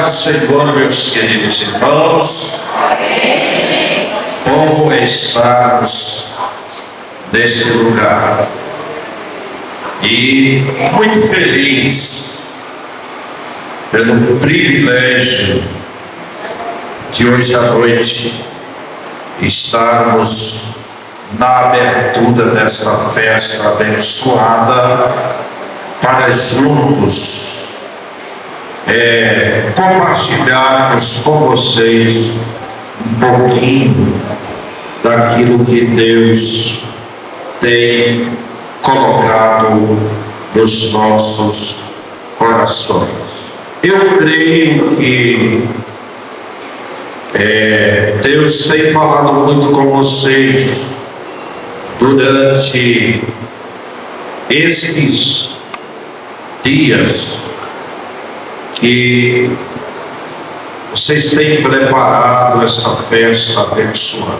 do Senhor, meus queridos irmãos. Amém. Bom estarmos neste lugar e muito feliz pelo privilégio de hoje à noite estarmos na abertura desta festa abençoada para juntos compartilharmos com vocês um pouquinho daquilo que Deus tem colocado nos nossos corações. Eu creio que Deus tem falado muito com vocês durante esses dias que vocês têm preparado essa festa abençoada.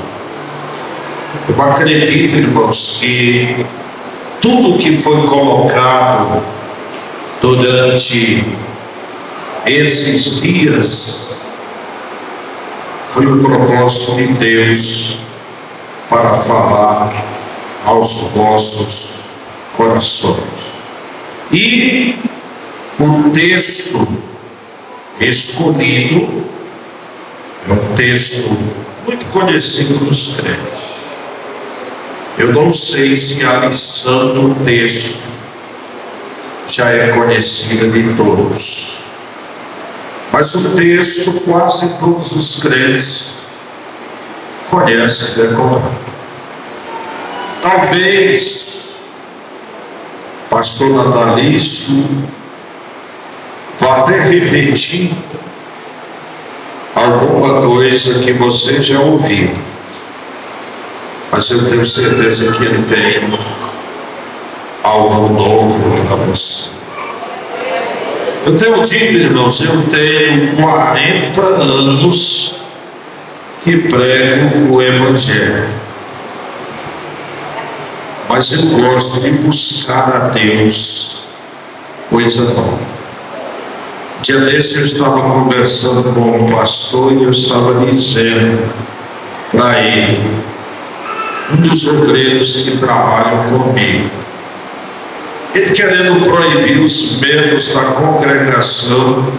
Eu acredito, irmãos, que tudo que foi colocado durante esses dias foi o propósito de Deus para falar aos vossos corações. E o texto escolhido é um texto muito conhecido dos crentes. Eu não sei se a lição do texto já é conhecida de todos, mas o texto quase todos os crentes conhecem decorado. Talvez pastor Natalício vá até repetir alguma coisa que você já ouviu, mas eu tenho certeza que ele tem algo novo para você. Eu tenho dito, irmãos, eu tenho 40 anos que prego o Evangelho, mas eu gosto de buscar a Deus coisa nova. Dia desse eu estava conversando com um pastor e eu estava dizendo para ele, um dos obreiros que trabalham comigo, ele querendo proibir os membros da congregação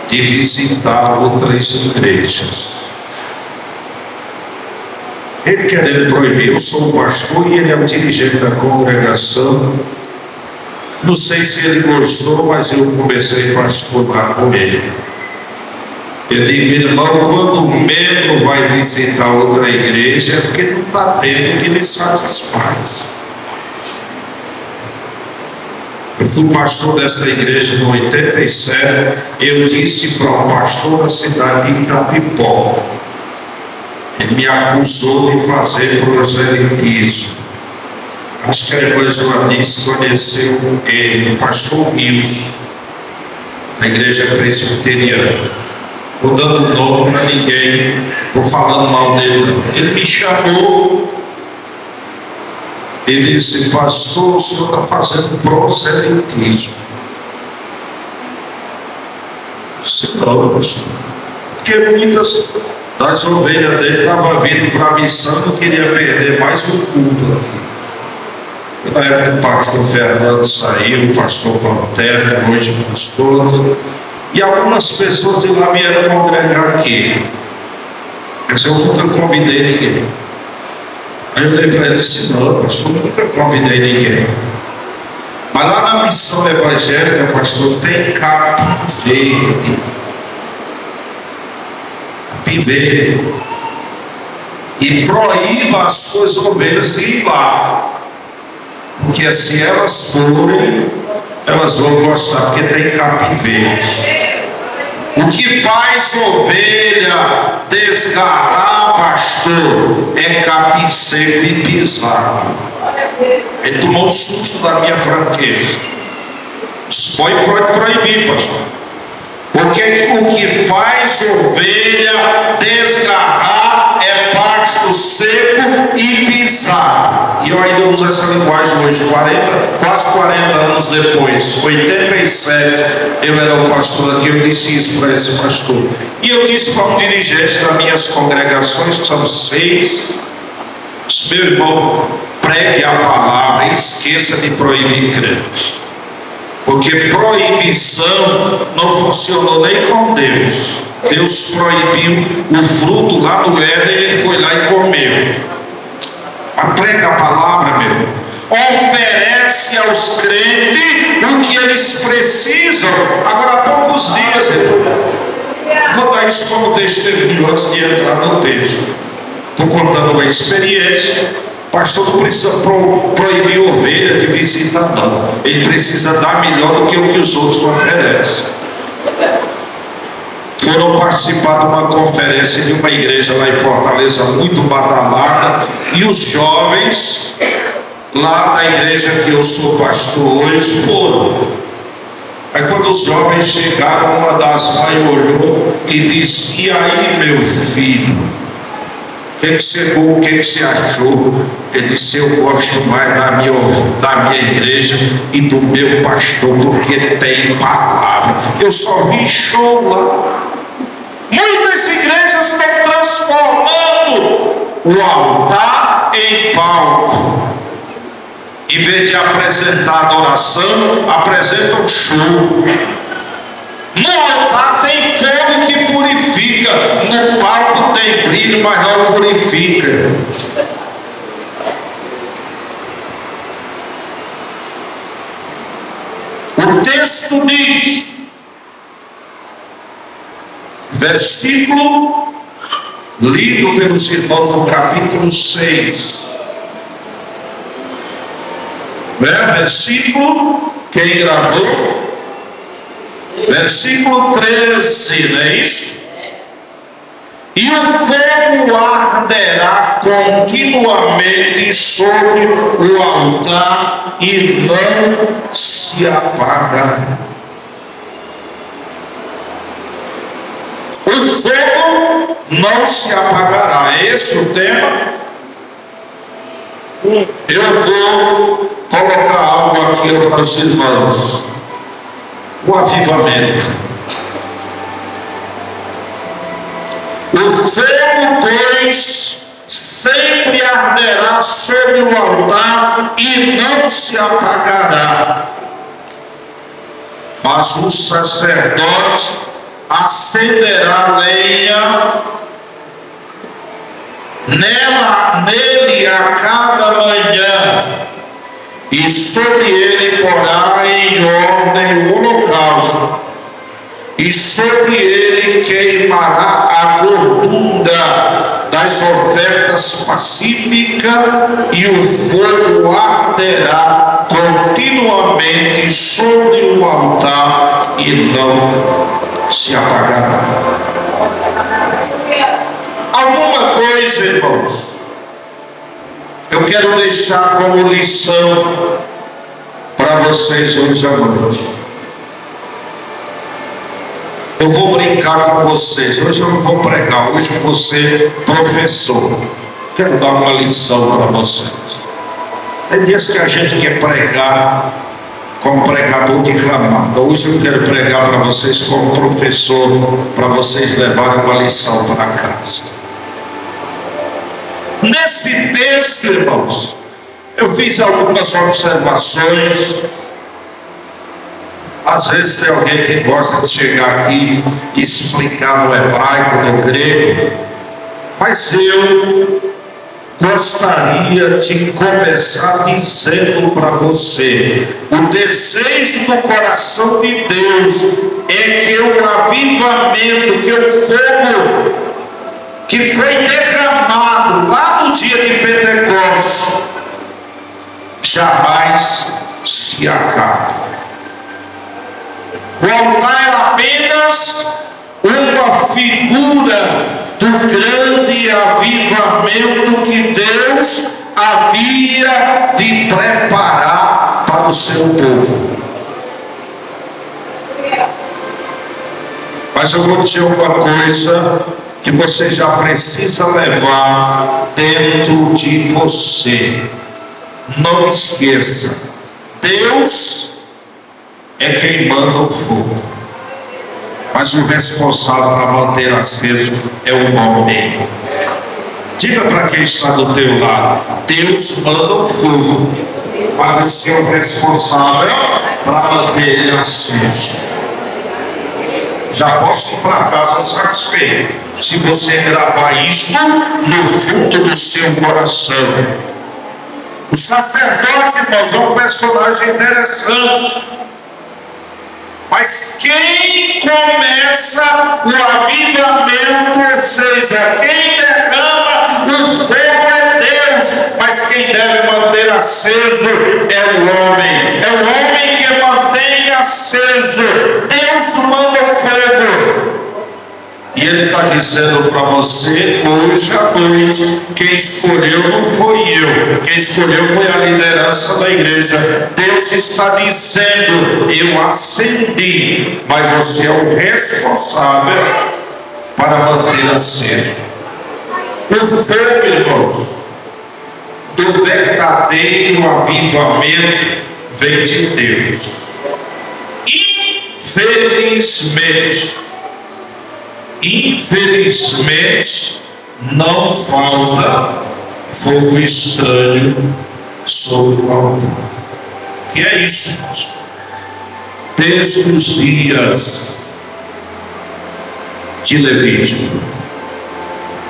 de visitar outras igrejas. Ele querendo proibir, eu sou o pastor e ele é o dirigente da congregação. Não sei se ele gostou, mas eu comecei a participar com ele. Eu digo, irmão, quando o membro vai visitar outra igreja é porque não está tendo o que lhe satisfaz. Eu fui pastor desta igreja em 87. Eu disse para o pastor da cidade de Itapipó, ele me acusou de fazer proselitismo. Acho que depois o Anis conheceu ele, o pastor Rios, na igreja presbiteriana. Estou dando nome para ninguém, estou falando mal dele. Ele me chamou, ele disse, pastor, o senhor está fazendo proselitismo. Eu disse, não, pastor. Porque muitas das ovelhas dele estavam vindo para a missão e não queria perder mais o culto aqui. Na época o pastor Fernando saiu, o pastor Pantera, hoje o pastor, e algumas pessoas de lá vieram congregar aqui. Mas eu nunca convidei ninguém. Aí eu olhei para ele e disse, não, pastor, eu nunca convidei ninguém. Mas lá na missão evangélica, pastor, tem capim verde. Capim verde. E proíba as suas ovelhas de ir lá. Porque se elas forem, elas vão gostar, porque tem capim verde. O que faz ovelha desgarrar, pastor, é capim seco e pisado. Ele tomou um susto da minha franqueza. Pode proibir, pastor. Porque o que faz ovelha desgarrar é pasto seco e pisado. Exato. E eu ainda uso essa linguagem hoje, quase 40 anos depois, 87, eu era o pastor aqui, eu disse isso para esse pastor. E eu disse para um dirigente das minhas congregações, que são 6, meu irmão, pregue a palavra e esqueça de proibir crentes. Porque proibição não funcionou nem com Deus. Deus proibiu o fruto lá no Éden e ele foi lá e comeu. Prega a palavra, meu. Oferece aos crentes o que eles precisam. Agora, há poucos dias, vou dar isso como testemunho antes de entrar no texto. Estou contando uma experiência. O pastor não precisa proibir ovelha de visitar, não. Ele precisa dar melhor do que o que os outros oferecem. Foram participar de uma conferência de uma igreja lá em Fortaleza, muito badalada, e os jovens lá da igreja que eu sou pastor hoje foram. Aí quando os jovens chegaram, uma das mães olhou e disse: e aí, meu filho, o que você achou? Ele disse: eu gosto mais da minha igreja e do meu pastor, porque tem palavra. Eu só vi show lá. Muitas igrejas estão transformando o altar em palco. Em vez de apresentar adoração, apresentam show. No altar tem fogo que purifica, no palco tem brilho, mas não purifica. O texto diz, versículo lido pelos irmãos no capítulo 6. Versículo, quem gravou? Versículo 13, não é isso? E o fogo arderá continuamente sobre o altar e não se apagará. O fogo não se apagará. É esse o tema? Sim. Eu vou colocar algo aqui para os irmãos. O avivamento. O fogo, pois, sempre arderá sobre o altar e não se apagará. Mas o sacerdote acenderá lenha nele a cada manhã, e sobre ele porá em ordem o holocausto, e sobre ele queimará a gordura das ofertas pacíficas, e o fogo arderá continuamente sobre o altar e não se apagará. Alguma coisa, irmãos, eu quero deixar como lição para vocês hoje à noite. Eu vou brincar com vocês. Hoje eu não vou pregar, hoje eu vou ser professor. Quero dar uma lição para vocês. Tem dias que a gente quer pregar como pregador de ramada. Hoje eu quero pregar para vocês como professor, para vocês levarem uma lição para casa. Nesse texto, irmãos, eu fiz algumas observações. Às vezes tem alguém que gosta de chegar aqui e explicar no hebraico, no grego, mas eu gostaria de começar dizendo para você: o desejo do coração de Deus é que o avivamento, que o fogo que foi derramado lá no dia de Pentecostes jamais se acabe. O altar era apenas uma figura do grande avivamento que Deus havia de preparar para o seu povo. Mas eu vou dizer uma coisa que você já precisa levar dentro de você. Não esqueça, Deus é quem manda o fogo, mas o responsável para manter aceso é o homem. Diga para quem está do teu lado: Deus manda o fogo, mas você é o responsável para manter ele aceso. Já posso ir para casa satisfeito, se você gravar isso no fundo do seu coração. O sacerdote, irmãos, é um personagem interessante. Mas quem começa o avivamento, ou seja, quem derrama o fogo é Deus, mas quem deve manter aceso é o homem. É o homem que mantém aceso. Deus manda o fogo. E Ele está dizendo para você hoje à noite: quem escolheu não foi eu, quem escolheu foi a liderança da igreja. Deus está dizendo: eu acendi, mas você é o responsável para manter aceso. O fogo, irmãos, do verdadeiro avivamento vem de Deus. Infelizmente, não falta fogo estranho sobre o altar. Que é isso, irmãos? Desde os dias de Levítico,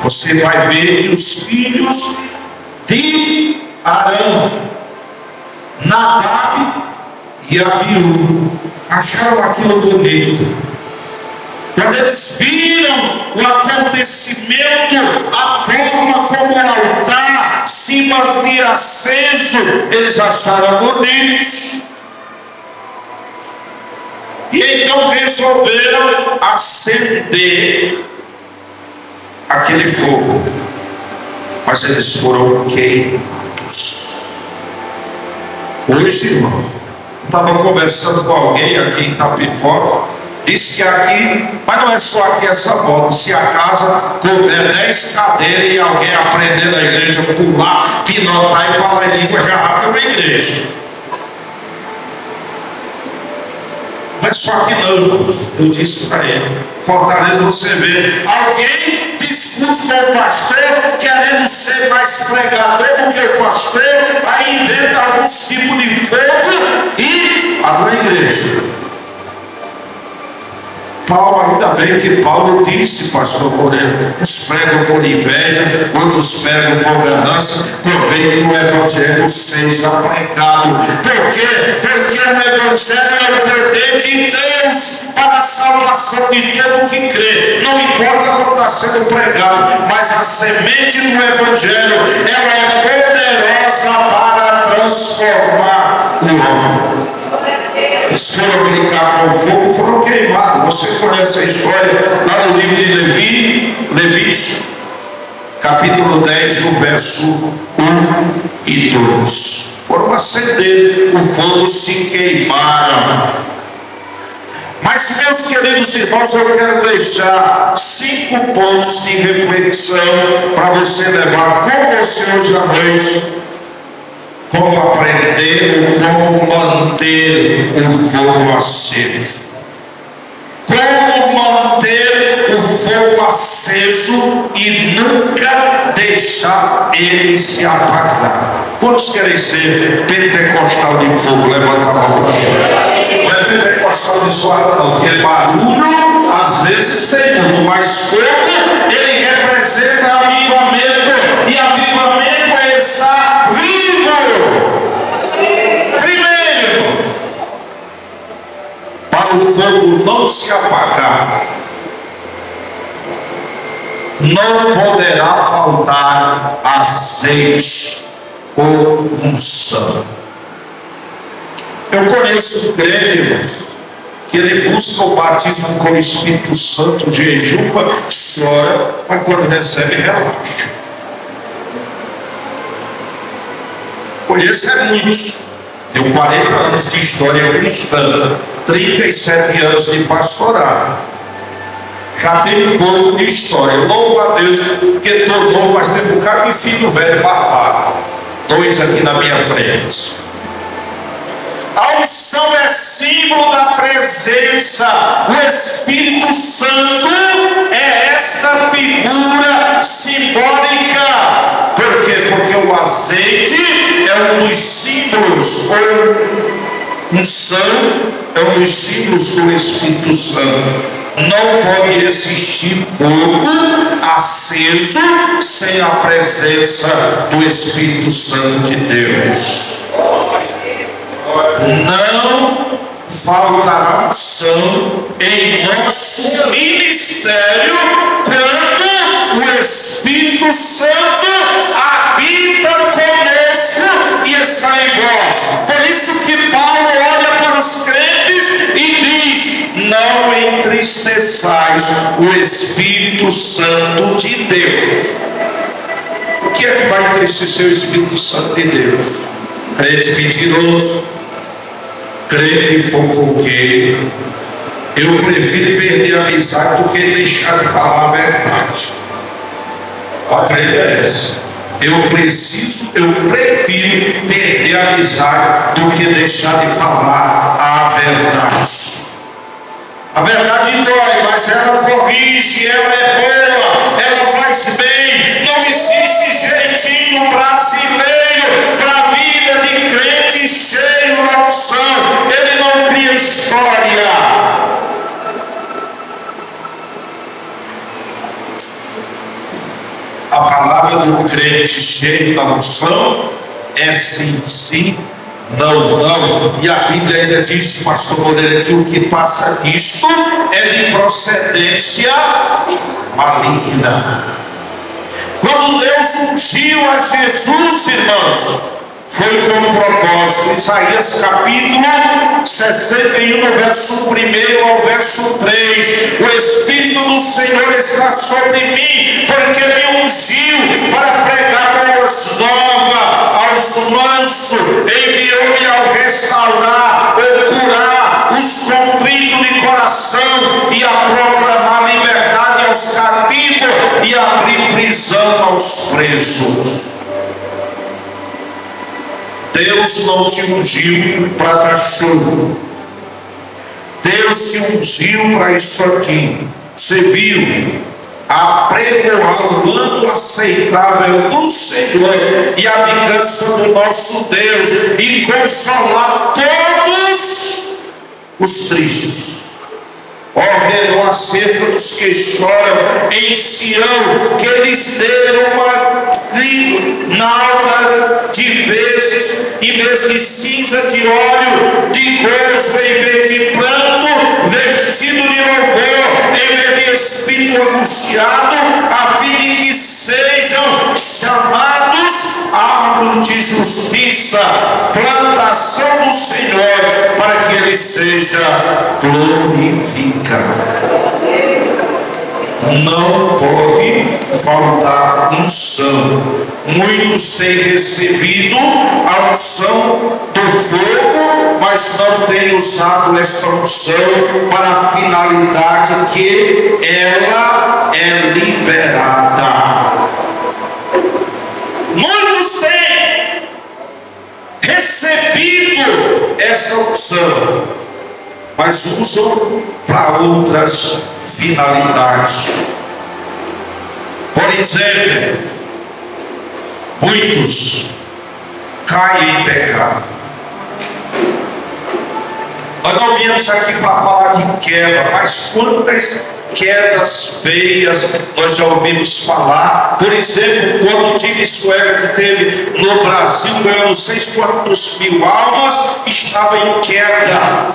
você vai ver que os filhos de Arão, Nadab e Abiú, acharam aquilo bonito. Quando eles viram o acontecimento, a forma como o altar se mantinha aceso, eles acharam bonitos. E então resolveram acender aquele fogo. Mas eles foram queimados. Hoje, irmão, estava conversando com alguém aqui em Itapipoca. Disse que aqui, mas não é só aqui essa volta, se a casa couber 10 cadeiras e alguém aprender na igreja, pular, pinotar e falar em língua, já abre uma igreja. Não é só aqui não, eu disse para ele. Fortaleza, você vê alguém discute com o pastor, querendo ser mais pregador do que o pastor, aí inventa algum tipo de fogo e abre a igreja. Paulo, ainda bem que Paulo disse, pastor Moreira, uns pregam por inveja, outros pregam por ganância, convém que o evangelho seja pregado. Por quê? Porque o evangelho é o poder de Deus para a salvação de todo que crê. Não importa como está sendo pregado, mas a semente do evangelho, ela é poderosa para transformar o homem. Eles foram brincar com o fogo, foram queimados. Você conhece a história lá no livro de Levítico, capítulo 10, no verso 1 e 2. Foram acender, o fogo se queimaram. Mas, meus queridos irmãos, eu quero deixar 5 pontos de reflexão para você levar com você hoje à noite. Como aprender, como manter o fogo aceso. Como manter o fogo aceso e nunca deixar ele se apagar. Quantos querem ser pentecostal de fogo? Levanta a mão para mim. Não é pentecostal de suada não, porque barulho às vezes tem muito, mas fogo ele representa avivamento, e avivamento é estar vivo. Primeiro, para o fogo não se apagar, não poderá faltar azeite ou unção. Eu conheço um crente, irmãos, que ele busca o batismo com o Espírito Santo, jejuma, chora, mas quando recebe, relaxa. Conheço muitos. Tenho 40 anos de história cristã, 37 anos de pastoral. já tem um pouco de história. Louvo a Deus, porque tornou, mas tem um bocado de filho velho barbado. 2 aqui na minha frente. A unção é símbolo da presença. O Espírito Santo é esta figura simbólica. Por quê? Porque o azeite é um dos símbolos, ou unção é um dos símbolos do Espírito Santo. Não pode existir fogo aceso sem a presença do Espírito Santo de Deus. Não faltará unção em nosso ministério quando o Espírito Santo habita conosco e está em vós. Por isso que Paulo olha para os crentes e diz: não entristeçais o Espírito Santo de Deus. O que é que vai entristecer o Espírito Santo de Deus? Crente mentiroso, crente fofoqueiro. Eu prefiro perder a amizade do que deixar de falar a verdade. Aprenda essa. Eu prefiro perder a amizade do que deixar de falar a verdade. A verdade dói, mas ela corrige, ela é boa, ela faz bem. Não existe jeitinho brasileiro para a vida de crente cheio da unção. Ele não cria história. A palavra do crente cheio da unção é sim, sim, não, não. E a Bíblia ainda diz, pastor Moreira, que o que passa disto é de procedência maligna. Quando Deus ungiu a Jesus, irmãos, foi com um propósito. Isaías capítulo 61, no verso 1 ao verso 3. O Espírito do Senhor está sobre mim, porque me ungiu para pregar boas novas aos mansos, enviou-me ao restaurar ou curar os contritos de coração e a proclamar liberdade aos cativos e abrir prisão aos presos. Deus não te ungiu para dar show. Deus te ungiu para isso aqui. Você viu? Apregoar o ano aceitável do Senhor e a vingança do nosso Deus e consolar todos os tristes. Ordenou acerca dos que choram em Sião, que eles deram uma grinalda de vezes, em vez de cinza de óleo, de gozo em vez de pranto, vestido de louvor em vez de espírito angustiado, a fim de que sejam chamados árvores de justiça, plantação do Senhor, para que ele seja glorificado. Não pode faltar unção. Muitos têm recebido a unção do fogo, mas não têm usado esta unção para a finalidade que ela é liberada. Muitos têm recebido essa unção, mas usam para outras finalidades. Por exemplo, muitos caem em pecado. Nós não viemos aqui para falar de queda, mas quantas quedas feias nós já ouvimos falar. Por exemplo, quando o Tim Swaggart teve no Brasil, ganhou não sei quantos mil almas, estava em queda.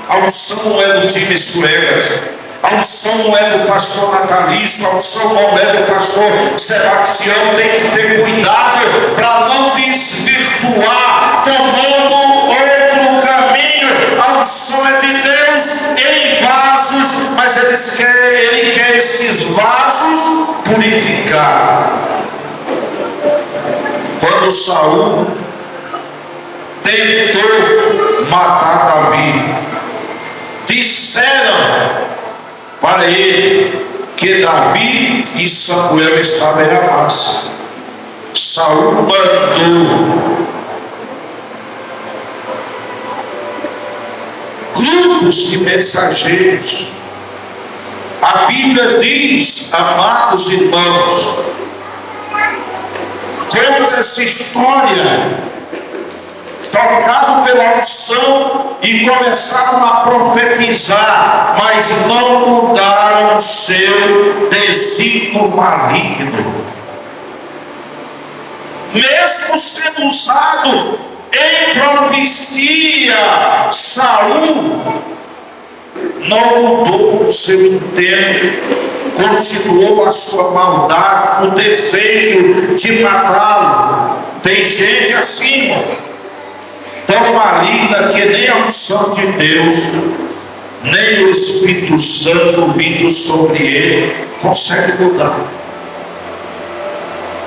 A unção não é do Tim Swaggart, a unção não é do pastor Natalício, a unção não é do pastor Sebastião. Tem que ter cuidado para não desvirtuar, tomando outro caminho. A unção é de Deus em vasos, mas ele quer esses vasos purificar. Quando Saul tentou matar Davi, disseram para ele que Davi e Samuel estavam em Ramá. Saul mandou grupos de mensageiros. A Bíblia diz, amados irmãos, conta essa história, tocado pela unção, e começaram a profetizar, mas não mudaram seu desígnio maligno. Mesmo sendo usado em profecia, Saul não mudou o seu intento, continuou a sua maldade, o desejo de matá-lo. Tem gente assim, tão maligna, que nem a unção de Deus, nem o Espírito Santo vindo sobre ele consegue mudar.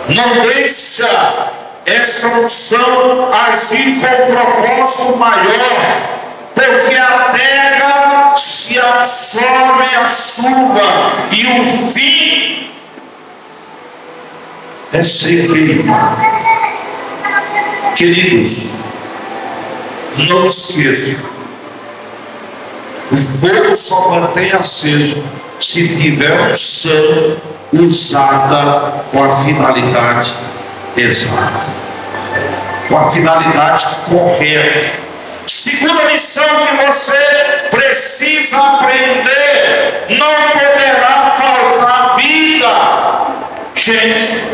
Não deixa essa unção agir com um propósito maior, porque a terra se absorve a chuva e o fim é ser queimado. Queridos, não esqueçam, o fogo só mantém aceso se tiver unção usada com a finalidade exata, com a finalidade correta. Segunda lição que você precisa aprender: não poderá faltar vida. Gente,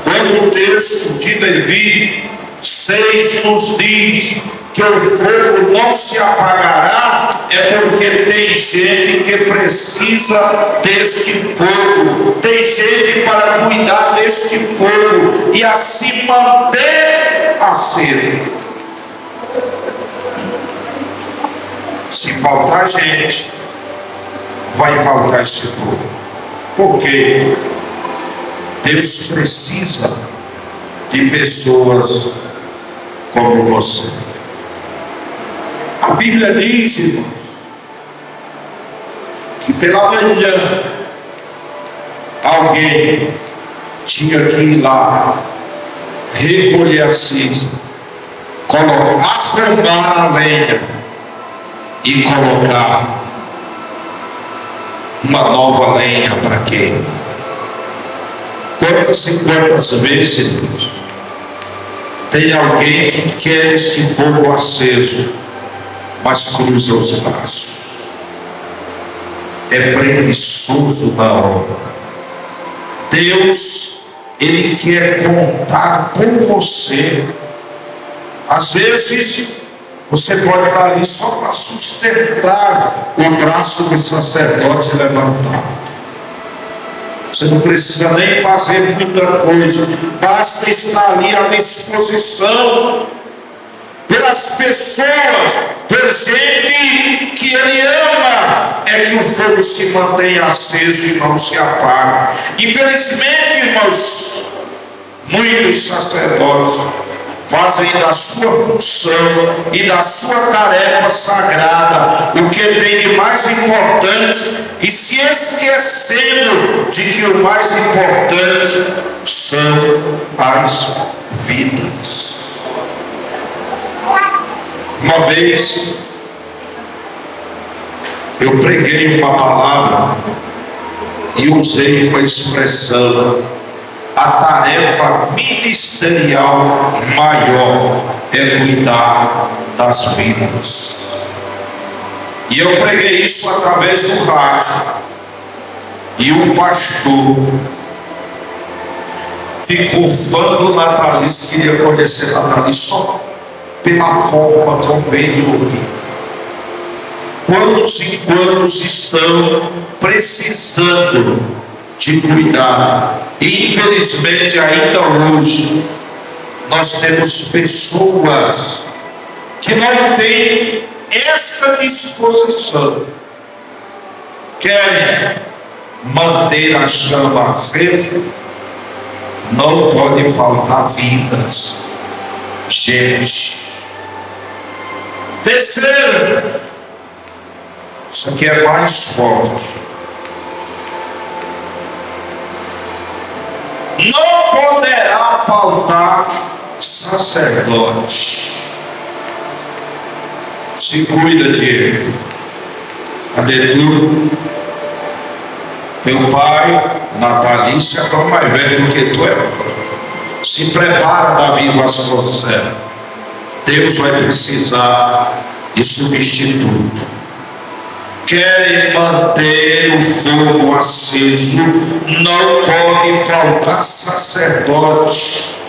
quando o texto de Levi 6 nos diz que o fogo não se apagará, é porque tem gente que precisa deste fogo, tem gente para cuidar deste fogo e assim manter aceso. Se faltar gente, vai faltar esse fogo. Por quê? Deus precisa de pessoas como você. A Bíblia diz, irmãos, que pela manhã alguém tinha que ir lá, recolher a cinza, arrumar a lenha e colocar uma nova lenha para queimar. Quantas e quantas vezes, irmãos, tem alguém que quer esse fogo aceso, mas cruza os braços, é preguiçoso na obra. Deus, Ele quer contar com você. Às vezes você pode estar ali só para sustentar o braço do sacerdote levantado. Você não precisa nem fazer muita coisa, basta estar ali à disposição pelas pessoas, por gente que Ele ama, é que o fogo se mantém aceso e não se apaga. Infelizmente, irmãos, muitos sacerdotes fazem da sua função e da sua tarefa sagrada o que tem de mais importante e se esquecendo de que o mais importante são as vidas. Uma vez eu preguei uma palavra e usei uma expressão: a tarefa ministerial maior é cuidar das vidas. E eu preguei isso através do rádio, e um pastor ficou fã do Natalício, queria conhecer Natalício só pela forma como ele ouviu. Quantos e quantos estão precisando de cuidar? E infelizmente ainda hoje nós temos pessoas que não têm essa disposição, querem manter a chama acesa. Não pode faltar vidas, gente. Terceiro, Isso aqui é mais forte. Não poderá faltar sacerdote. Se cuida de ele. Cadê tu? Teu pai, natalício, é tão mais velho do que tu é. Se prepara, Davi Vasconcelos. Deus vai precisar de substituto. Querem manter o fogo aceso, não pode faltar sacerdote.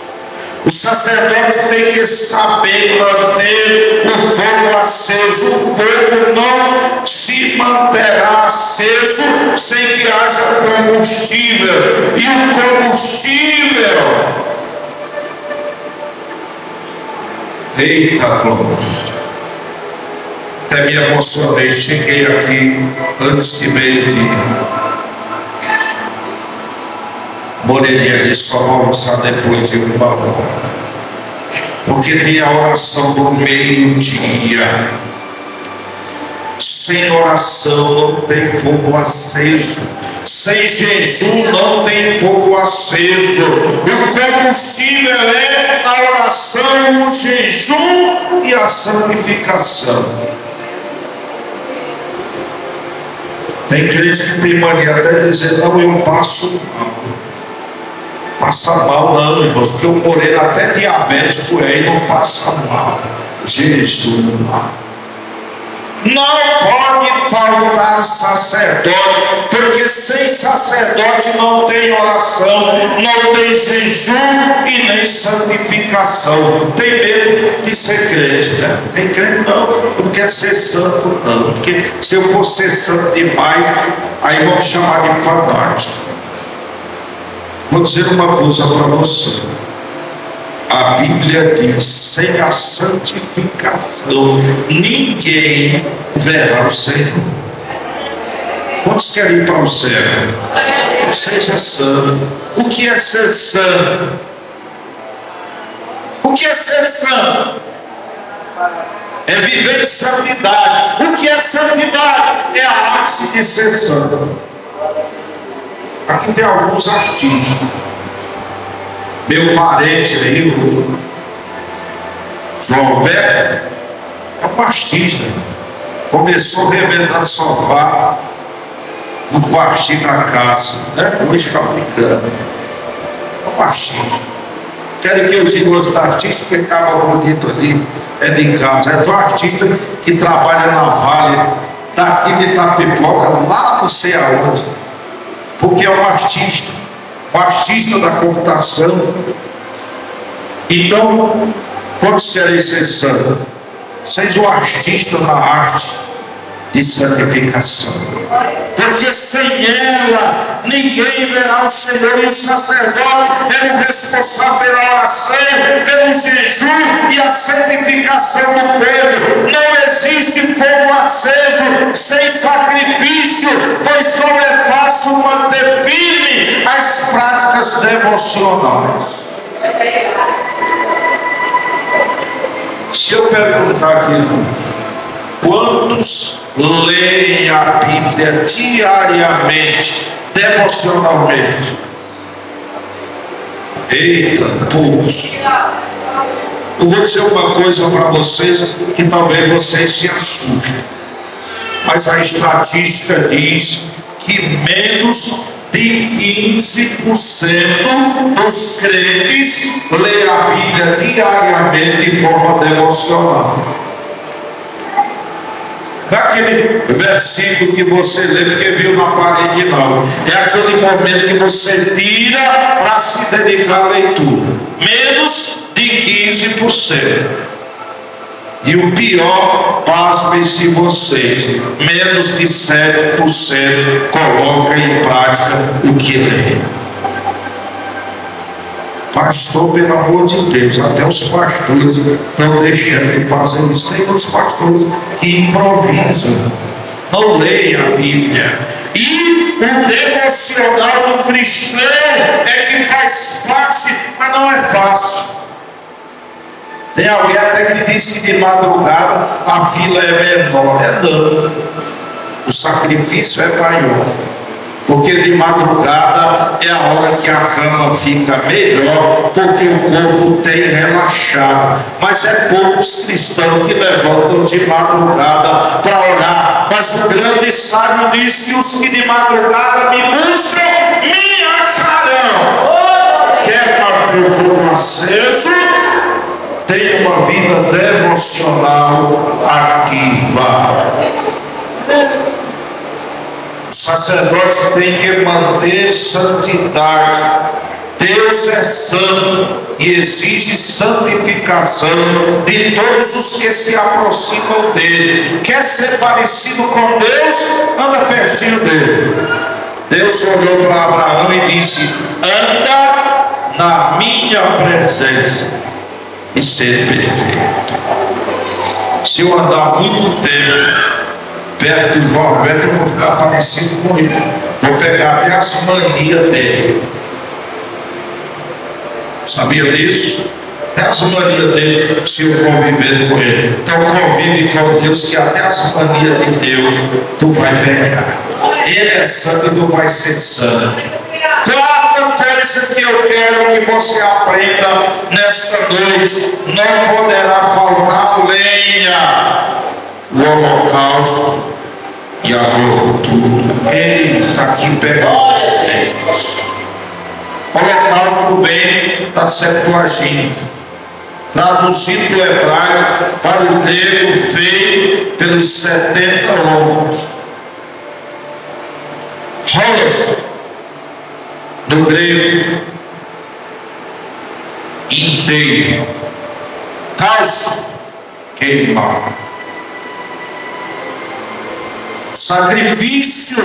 O sacerdote tem que saber manter o fogo aceso. O fogo não se manterá aceso sem que haja combustível. E o combustível, eita glória! Até me emocionei, cheguei aqui antes de meio-dia. Moreninha disse: só vou almoçar depois de 1 hora, porque tem a oração do meio-dia. Sem oração não tem fogo aceso. Sem jejum não tem fogo aceso. O combustível é a oração, o jejum e a santificação. Tem crente que tem mania até de dizer: não, eu passo mal. Passa mal não, irmãos, porque o moreno até diabético e não passa mal. Jesus mal. Não pode faltar sacerdote, porque sem sacerdote não tem oração, não tem jejum e nem santificação. Tem medo de ser crente, né? Tem crente não quer ser santo não, porque se eu for ser santo demais, aí vão me chamar de fanático. Vou dizer uma coisa para você. A Bíblia diz: sem a santificação ninguém verá o Senhor. Quantos querem ir para o céu? Seja santo. O que é ser santo? O que é ser santo? É viver em santidade. O que é santidade? É a arte de ser santo. Aqui tem alguns artistas. Meu parente aí, o João Alberto, é um artista. Começou arrebentando sofá no quartinho da casa, né? Hoje fabricando. É um artista. Querem que eu diga os artistas que acaba bonito ali, é de casa. É do artista que trabalha na Vale, daqui de Itapipoca, lá não sei aonde. Porque é um artista da computação. Então, quantos querem ser santos? Seja um artista na arte de santificação. Porque sem ela, ninguém verá o Senhor. E o sacerdote é o responsável pela oração, pelo jejum e a santificação do povo. Não existe fogo aceso sem sacrifício, pois só é fácil manter firme as práticas devocionais. Se eu perguntar aqui, quantos leem a Bíblia diariamente, devocionalmente? Eita, poucos. Eu vou dizer uma coisa para vocês que talvez vocês se assustem, mas a estatística diz que menos de 15% dos crentes lê a Bíblia diariamente de forma devocional. Não é aquele versículo que você lê porque viu na parede, não. É aquele momento que você tira para se dedicar à leitura. Menos de 15%. E o pior, pasmem-se vocês, menos de 7% coloca em prática o que lê. Pastor, pelo amor de Deus, até os pastores estão deixando de fazer isso. Tem os pastores que improvisam, não leem a Bíblia. E o devocional do cristão é que faz parte, mas não é fácil. Tem alguém até que disse que de madrugada a fila é menor. É não. o sacrifício é maior. Porque de madrugada é a hora que a cama fica melhor, porque o corpo tem relaxado. Mas é poucos cristãos que levantam de madrugada para orar. Mas o grande sábio diz que os que de madrugada me buscam, me acharão. Quer manter o fogo aceso? Tenha uma vida devocional ativa. O sacerdote tem que manter santidade. Deus é santo e exige santificação de todos os que se aproximam dele. Quer ser parecido com Deus? Anda pertinho dele. Deus olhou para Abraão e disse: anda na minha presença e ser perfeito. Se eu andar muito tempo perto do João Alberto, eu vou ficar parecido com ele. Vou pegar até as manias dele. Sabia disso? Até as manias dele, se eu conviver com ele. Então convive com Deus, que até as manias de Deus tu vai pegar. Ele é santo e tu vai ser santo. Quarta coisa que eu quero que você aprenda nesta noite: não poderá faltar lenha. O holocausto e a gordura. Eita, que pegamos. Holocausto bem da Septuaginta, traduzido do hebraico para o grego, feito pelos 70 homens. Holocausto, do grego, inteiro. Caos, queimar. Sacrifício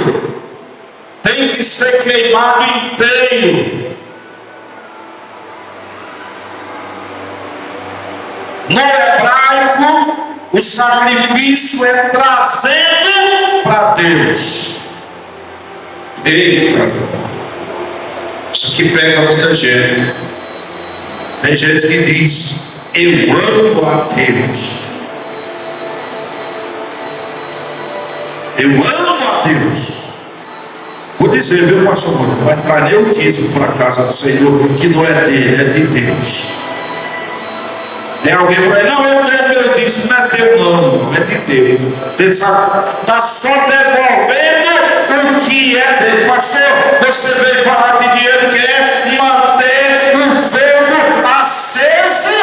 tem que ser queimado inteiro. No hebraico, o sacrifício é trazendo para Deus. Eita, isso aqui pega muita gente. Tem gente que diz: eu amo a Deus. Eu amo a Deus. Vou dizer, meu pastor, não vai entrar nem o título para a casa do Senhor, que não é dele, é de Deus. Tem alguém por aí: não, eu disse, não é teu não, é de Deus. Ele está só devolvendo o que é dele. Pastor, você veio falar de dinheiro, quer manter o fogo aceso?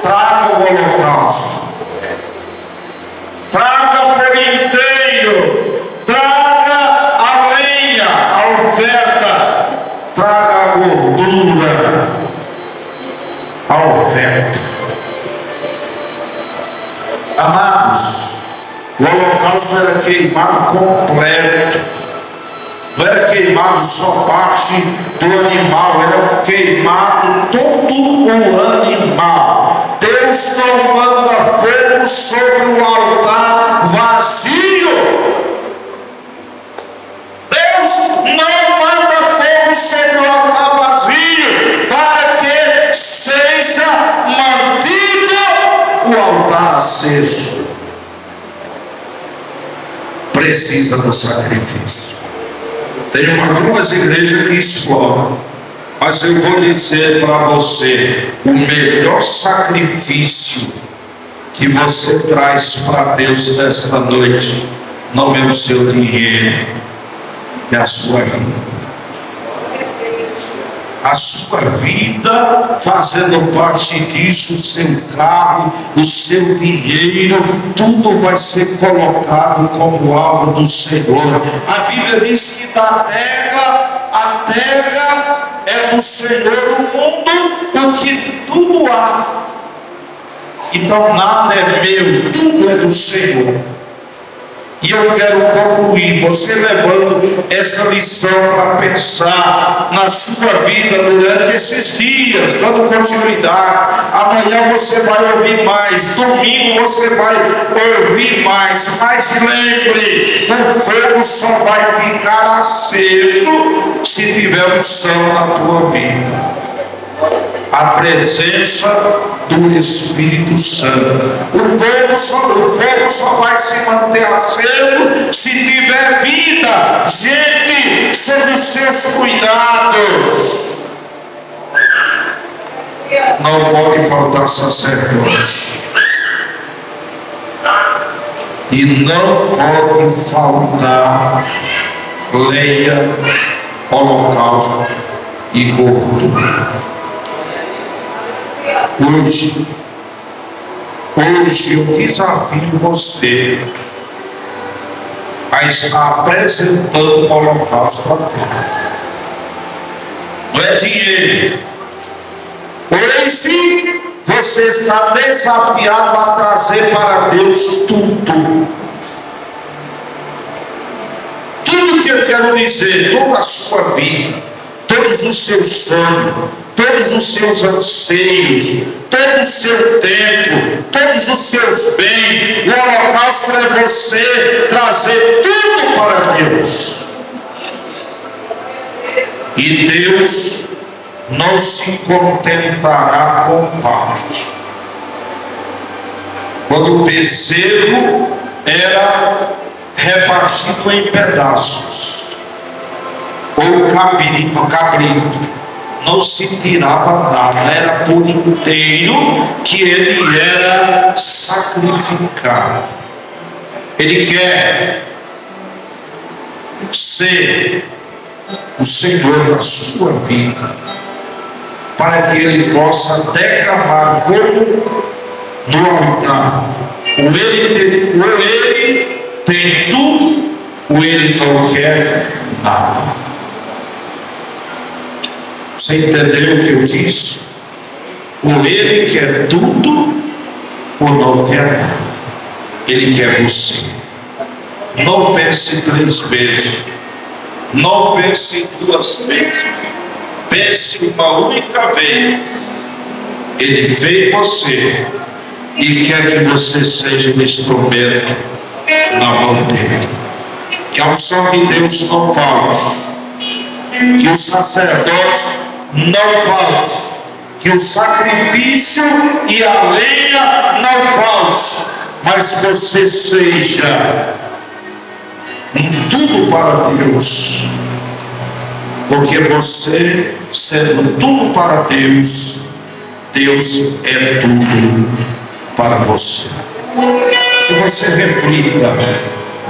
Traga o holocausto. Traga por inteiro. Traga a lenha, a oferta. Traga a gordura, a oferta. Amados, o holocausto era queimado completo. Não era queimado só parte do animal, era queimado todo o animal. Deus não manda fogo sobre o altar vazio. Deus não manda fogo sobre o altar vazio para que seja mantido o altar aceso. Precisa do sacrifício. Tem algumas igrejas que exploram, mas eu vou dizer para você: o melhor sacrifício que você traz para Deus nesta noite não é o seu dinheiro, é a sua vida. A sua vida, fazendo parte disso, o seu carro, o seu dinheiro, tudo vai ser colocado como algo do Senhor. A Bíblia diz que da terra, a terra é do Senhor, o mundo, o que tudo há. Então nada é meu, tudo é do Senhor. E eu quero concluir, você levando essa lição para pensar na sua vida durante esses dias, dando continuidade. Amanhã você vai ouvir mais, domingo você vai ouvir mais. Mas lembre, o fogo só vai ficar aceso se tiver unção na tua vida. a presença do Espírito Santo. O fogo só vai se manter aceso se tiver vida, gente sob os seus cuidados. Não pode faltar sacerdote. E não pode faltar lenha, holocausto e gordura. Hoje eu desafio você a estar apresentando o holocausto a Deus. Não é dinheiro. Hoje você está desafiado a trazer para Deus tudo. Tudo que eu quero dizer, toda a sua vida, todos os seus sonhos, todos os seus anseios, todo o seu tempo, todos os seus bens, o holocausto é você trazer tudo para Deus. E Deus não se contentará com parte. Quando o bezerro era repartido em pedaços, ou o cabrito, não se tirava nada, era por inteiro que ele era sacrificado. Ele quer ser o Senhor da sua vida, para que ele possa derramar como no altar. Ou ele tem tudo, ou ele não quer nada. Você entendeu o que eu disse? Ou ele quer tudo, ou não quer nada. Ele quer você. Não pense 3 vezes. Não pense 2 vezes. Pense uma única vez. Ele vê você e quer que você seja um instrumento na mão dele. Que a unção de Deus não falte, que o sacerdote não falte, que o sacrifício e a lenha não falte, mas você seja tudo para Deus. Porque você, sendo tudo para Deus, Deus é tudo para você. Que você reflita: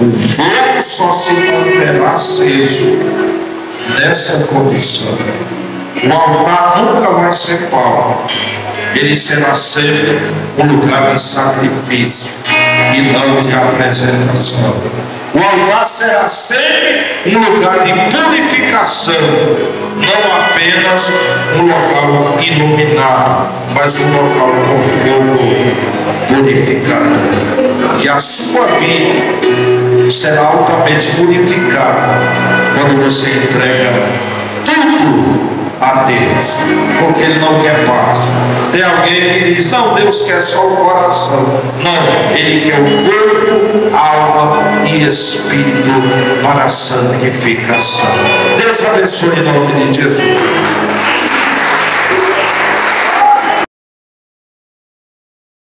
o fogo só se manterá aceso nessa condição. O altar nunca vai ser pau. Ele será sempre um lugar de sacrifício e não de apresentação. O altar será sempre um lugar de purificação, não apenas um local iluminado, mas um local com fogo purificado. E a sua vida será altamente purificada quando você entrega tudo a Deus, porque Ele não quer parte. Tem alguém que diz: não, Deus quer só o coração. Não, Ele quer o corpo, alma e espírito para a santificação. Deus abençoe em nome de Jesus.